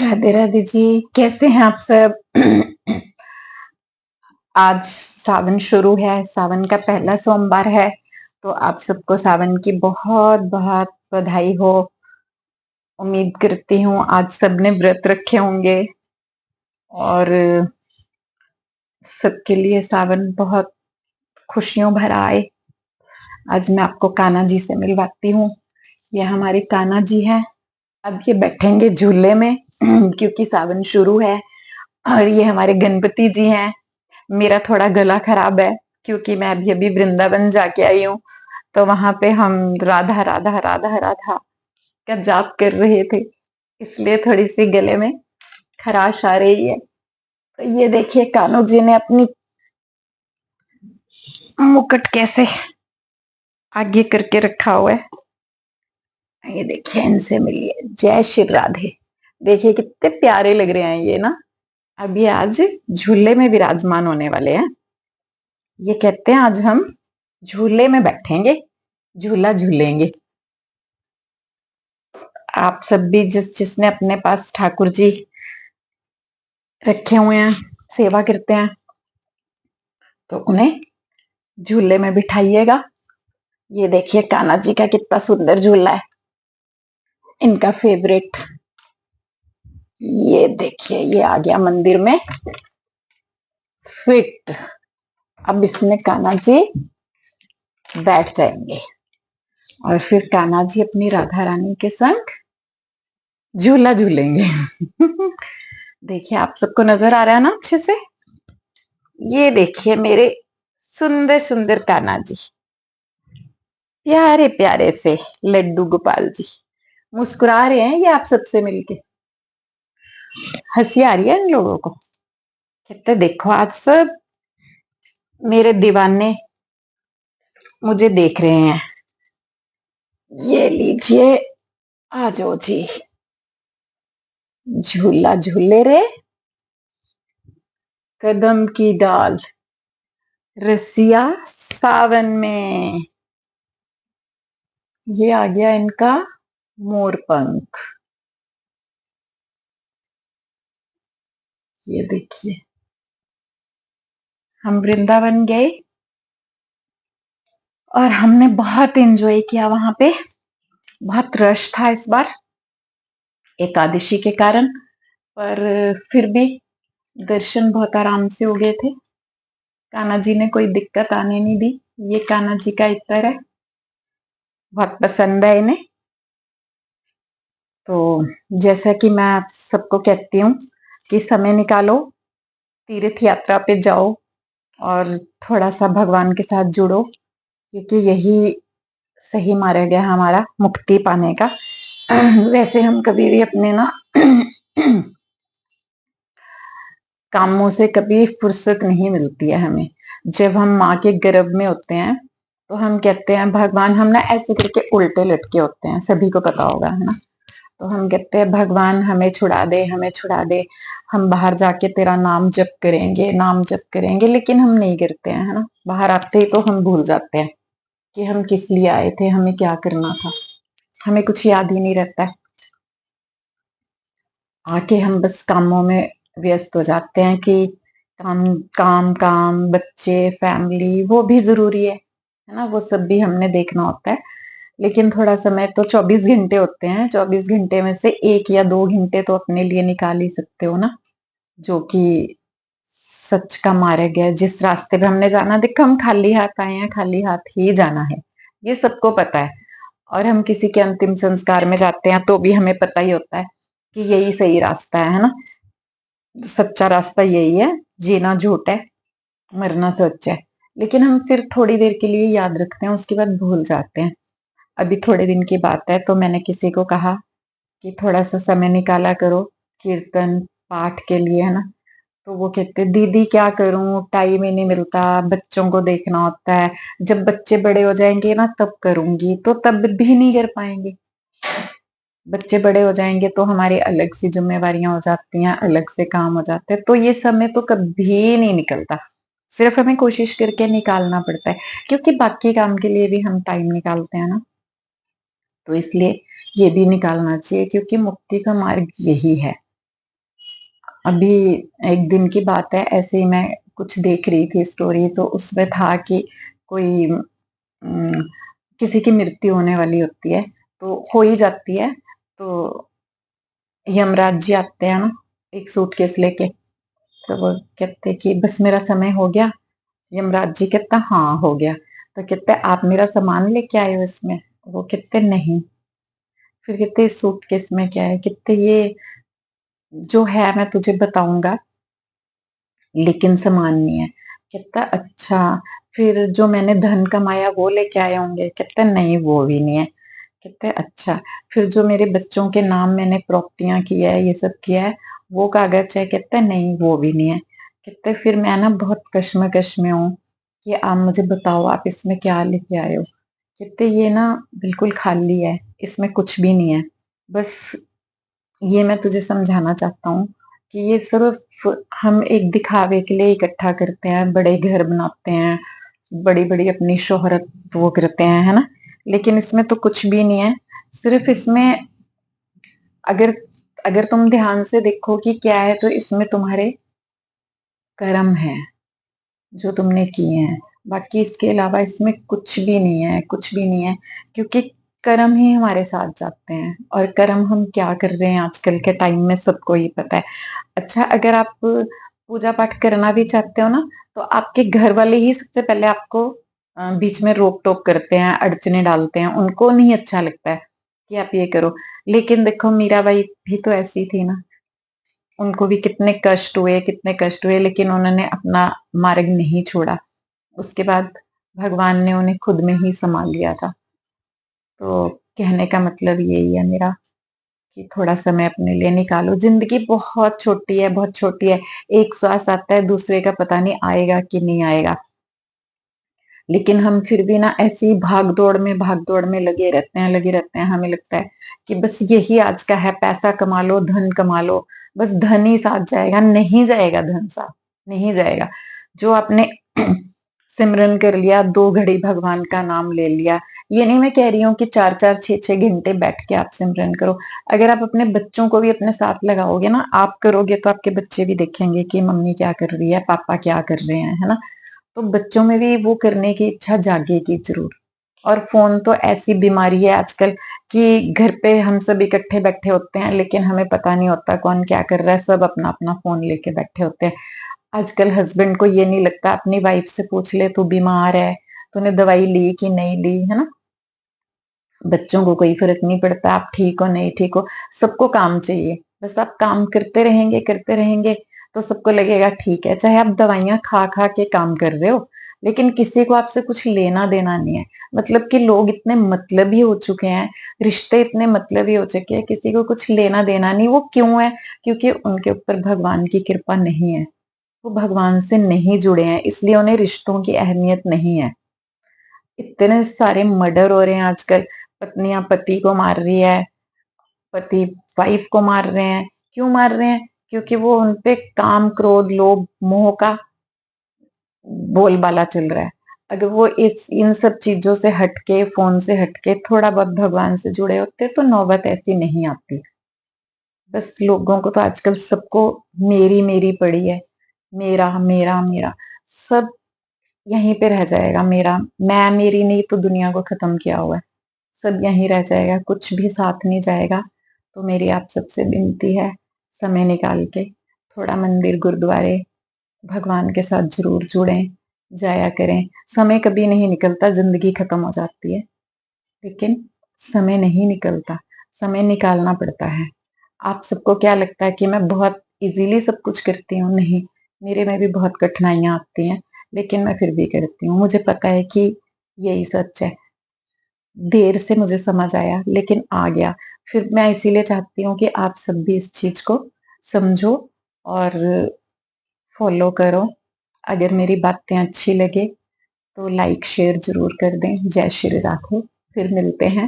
राधे राधे जी। कैसे हैं आप सब? आज सावन शुरू है, सावन का पहला सोमवार है, तो आप सबको सावन की बहुत बहुत बधाई हो। उम्मीद करती हूँ आज सबने व्रत रखे होंगे और सबके लिए सावन बहुत खुशियों भरा आए। आज मैं आपको कान्हा जी से मिलवाती हूँ। ये हमारे कान्हा जी हैं। अब ये बैठेंगे झूले में क्योंकि सावन शुरू है। और ये हमारे गणपति जी हैं। मेरा थोड़ा गला खराब है क्योंकि मैं अभी अभी वृंदावन जाके आई हूँ, तो वहां पे हम राधा राधा राधा राधा का जाप कर रहे थे, इसलिए थोड़ी सी गले में खराश आ रही है। तो ये देखिए कान्हा जी ने अपनी मुकुट कैसे आगे करके रखा हुआ है। ये देखिए, इनसे मिलिए। जय श्री राधे। देखिए कितने प्यारे लग रहे हैं ये ना। अब ये आज झूले में विराजमान होने वाले हैं। ये कहते हैं आज हम झूले में बैठेंगे, झूला झूलेंगे। आप सब भी जिसने अपने पास ठाकुर जी रखे हुए हैं, सेवा करते हैं, तो उन्हें झूले में बिठाइएगा। ये देखिए कान्हा जी का कितना सुंदर झूला है, इनका फेवरेट। ये देखिए ये आ गया मंदिर में फिट। अब इसमें कान्हा जी बैठ जाएंगे और फिर कान्हा जी अपनी राधा रानी के संग झूला झूलेंगे। देखिए आप सबको नजर आ रहा है ना अच्छे से। ये देखिए मेरे सुंदर सुंदर कान्हा जी, प्यारे प्यारे से लड्डू गोपाल जी मुस्कुरा रहे हैं। ये आप सबसे मिलके हंसी आ रही है इन लोगों को। कहते देखो आज सब मेरे दीवाने मुझे देख रहे हैं। ये लीजिए, आ जाओ जी, झूला झूले रे कदम की डाल, रसिया सावन में। ये आ गया इनका मोर पंख। ये देखिए हम वृंदावन गए और हमने बहुत एंजॉय किया वहां पे। बहुत रश था इस बार एकादशी के कारण, पर फिर भी दर्शन बहुत आराम से हो गए थे। कान्हा जी ने कोई दिक्कत आने नहीं दी। ये कान्हा जी का इत्र है, बहुत पसंद है इन्हें। तो जैसा कि मैं आप सबको कहती हूँ कि समय निकालो, तीर्थ यात्रा पे जाओ और थोड़ा सा भगवान के साथ जुड़ो, क्योंकि यही सही मार्ग है हमारा मुक्ति पाने का। वैसे हम कभी भी अपने ना कामों से कभी फुर्सत नहीं मिलती है हमें। जब हम माँ के गर्भ में होते हैं तो हम कहते हैं भगवान, हम ना ऐसे करके उल्टे लटके होते हैं, सभी को पता होगा है ना। तो हम कहते हैं भगवान हमें छुड़ा दे, हमें छुड़ा दे, हम बाहर जाके तेरा नाम जप करेंगे, नाम जप करेंगे, लेकिन हम नहीं करते हैं है ना। बाहर आते ही तो हम भूल जाते हैं कि हम किस लिए आए थे, हमें क्या करना था, हमें कुछ याद ही नहीं रहता है। आके हम बस कामों में व्यस्त हो जाते हैं कि काम काम काम, बच्चे, फैमिली वो भी जरूरी है ना, वो सब भी हमने देखना होता है। लेकिन थोड़ा समय तो 24 घंटे होते हैं, 24 घंटे में से 1 या 2 घंटे तो अपने लिए निकाल ही सकते हो ना, जो कि सच का मार्ग है। जिस रास्ते पे हमने जाना, देखो हम खाली हाथ आए हैं, खाली हाथ ही जाना है, ये सबको पता है। और हम किसी के अंतिम संस्कार में जाते हैं तो भी हमें पता ही होता है कि यही सही रास्ता है ना। सच्चा रास्ता यही है, जीना झूठ है, मरना सच है। लेकिन हम फिर थोड़ी देर के लिए याद रखते हैं, उसके बाद भूल जाते हैं। अभी थोड़े दिन की बात है, तो मैंने किसी को कहा कि थोड़ा सा समय निकाला करो कीर्तन पाठ के लिए है ना। तो वो कहते दीदी क्या करूं, टाइम ही नहीं मिलता, बच्चों को देखना होता है, जब बच्चे बड़े हो जाएंगे ना तब करूंगी। तो तब भी नहीं कर पाएंगे। बच्चे बड़े हो जाएंगे तो हमारी अलग सी जिम्मेवारियां हो जाती हैं, अलग से काम हो जाते हैं, तो ये समय तो कभी नहीं निकलता। सिर्फ हमें कोशिश करके निकालना पड़ता है, क्योंकि बाकी काम के लिए भी हम टाइम निकालते हैं ना। तो इसलिए ये भी निकालना चाहिए, क्योंकि मुक्ति का मार्ग यही है। अभी एक दिन की बात है, ऐसे ही मैं कुछ देख रही थी स्टोरी, तो उसमें था कि कोई किसी की मृत्यु होने वाली होती है, तो हो ही जाती है, तो यमराज जी आते हैं ना एक सूटकेस लेके, तो वो कहते कि बस मेरा समय हो गया। यमराज जी कहता हाँ हो गया। तो कहते आप मेरा सामान लेके आए हो इसमें? वो कहते नहीं। फिर कहते इस सूटकेस में क्या है? कहते ये जो है मैं तुझे बताऊंगा, लेकिन सामान नहीं है। कहता अच्छा, फिर जो मैंने धन कमाया वो लेके आए होंगे? कहता नहीं वो भी नहीं है। कहते अच्छा, फिर जो मेरे बच्चों के नाम मैंने प्रॉपर्टियां किया है, ये सब किया है, वो कागज है? कहते नहीं वो भी नहीं है। कहते फिर मैं ना बहुत कश्मकश में हूँ कि आप मुझे बताओ आप इसमें क्या लेके आए हो? कहते ये ना बिल्कुल खाली है, इसमें कुछ भी नहीं है। बस ये मैं तुझे समझाना चाहता हूँ कि ये सिर्फ हम एक दिखावे के लिए इकट्ठा करते हैं, बड़े घर बनाते हैं, बड़ी-बड़ी अपनी शोहरत वो करते हैं, है ना? लेकिन इसमें तो कुछ भी नहीं है। सिर्फ इसमें अगर अगर तुम ध्यान से देखो कि क्या है, तो इसमें तुम्हारे कर्म हैं, जो तुमने किए हैं। बाकी इसके अलावा इसमें कुछ भी नहीं है, कुछ भी नहीं है, क्योंकि कर्म ही हमारे साथ जाते हैं, और कर्म हम क्या कर रहे हैं आजकल के टाइम में सबको ही पता है। अच्छा, अगर आप पूजा पाठ करना भी चाहते हो ना, तो आपके घर वाले ही सबसे पहले आपको बीच में रोक टोक करते हैं, अड़चने डालते हैं, उनको नहीं अच्छा लगता है कि आप ये करो। लेकिन देखो मीराबाई भी तो ऐसी थी ना, उनको भी कितने कष्ट हुए, लेकिन उन्होंने अपना मार्ग नहीं छोड़ा। उसके बाद भगवान ने उन्हें खुद में ही संभाल लिया था। तो कहने का मतलब यही है मेरा कि थोड़ा समय अपने लिए निकालो। जिंदगी बहुत छोटी है, बहुत छोटी है। एक श्वास आता है, दूसरे का पता नहीं आएगा कि नहीं आएगा। लेकिन हम फिर भी ना ऐसी भाग दौड़ में लगे रहते हैं, लगे रहते हैं। हमें लगता है कि बस यही आज का है, पैसा कमा लो, धन कमा लो, बस धन ही साथ जाएगा। नहीं जाएगा धन साथ, नहीं जाएगा। जो आपने सिमरन कर लिया, 2 घड़ी भगवान का नाम ले लिया, ये नहीं मैं कह रही हूँ कि 4-4 6-6 घंटे बैठ के आप सिमरन करो। अगर आप अपने बच्चों को भी अपने साथ लगाओगे ना, आप करोगे तो आपके बच्चे भी देखेंगे कि मम्मी क्या कर रही है, पापा क्या कर रहे हैं, है ना? तो बच्चों में भी वो करने की इच्छा जागेगी जरूर। और फोन तो ऐसी बीमारी है आजकल कि घर पे हम सब इकट्ठे बैठे होते हैं, लेकिन हमें पता नहीं होता कौन क्या कर रहा है, सब अपना अपना फोन लेके बैठे होते हैं। आजकल हस्बैंड को ये नहीं लगता, अपनी वाइफ से पूछ ले तू बीमार है, तूने दवाई ली कि नहीं ली, है ना? बच्चों को कोई फर्क नहीं पड़ता आप ठीक हो नहीं ठीक हो, सबको काम चाहिए। बस आप काम करते रहेंगे तो सबको लगेगा ठीक है। चाहे आप दवाइयां खा खा के काम कर रहे हो, लेकिन किसी को आपसे कुछ लेना देना नहीं है। मतलब कि लोग इतने मतलबी हो चुके हैं, रिश्ते इतने मतलबी हो चुके हैं, किसी को कुछ लेना देना नहीं। वो क्यों है? क्योंकि उनके ऊपर भगवान की कृपा नहीं है, वो भगवान से नहीं जुड़े हैं, इसलिए उन्हें रिश्तों की अहमियत नहीं है। इतने सारे मर्डर हो रहे हैं आजकल, पत्नियां पति को मार रही है, पति वाइफ को मार रहे हैं। क्यों मार रहे हैं? क्योंकि वो उनपे काम क्रोध लोभ मोह का बोलबाला चल रहा है। अगर वो इस इन सब चीजों से हटके, फोन से हटके थोड़ा बहुत भगवान से जुड़े होते तो नौबत ऐसी नहीं आती। बस लोगों को तो आजकल सबको मेरी मेरी पड़ी है, मेरा मेरा मेरा, सब यहीं पे रह जाएगा। मेरा मैं मेरी नहीं तो दुनिया को खत्म किया हुआ है, सब यहीं रह जाएगा, कुछ भी साथ नहीं जाएगा। तो मेरी आप सबसे विनती है, समय निकाल के थोड़ा मंदिर गुरुद्वारे भगवान के साथ जरूर जुड़ें, जाया करें। समय कभी नहीं निकलता, जिंदगी खत्म हो जाती है, लेकिन समय नहीं निकलता, समय निकालना पड़ता है। आप सबको क्या लगता है कि मैं बहुत इजीली सब कुछ करती हूँ? नहीं, मेरे में भी बहुत कठिनाइयां आती हैं, लेकिन मैं फिर भी करती हूँ। मुझे पता है कि यही सच है। देर से मुझे समझ आया, लेकिन आ गया। फिर मैं इसीलिए चाहती हूँ कि आप सब भी इस चीज को समझो और फॉलो करो। अगर मेरी बातें अच्छी लगे तो लाइक शेयर जरूर कर दें। जय श्री राधे। फिर मिलते हैं।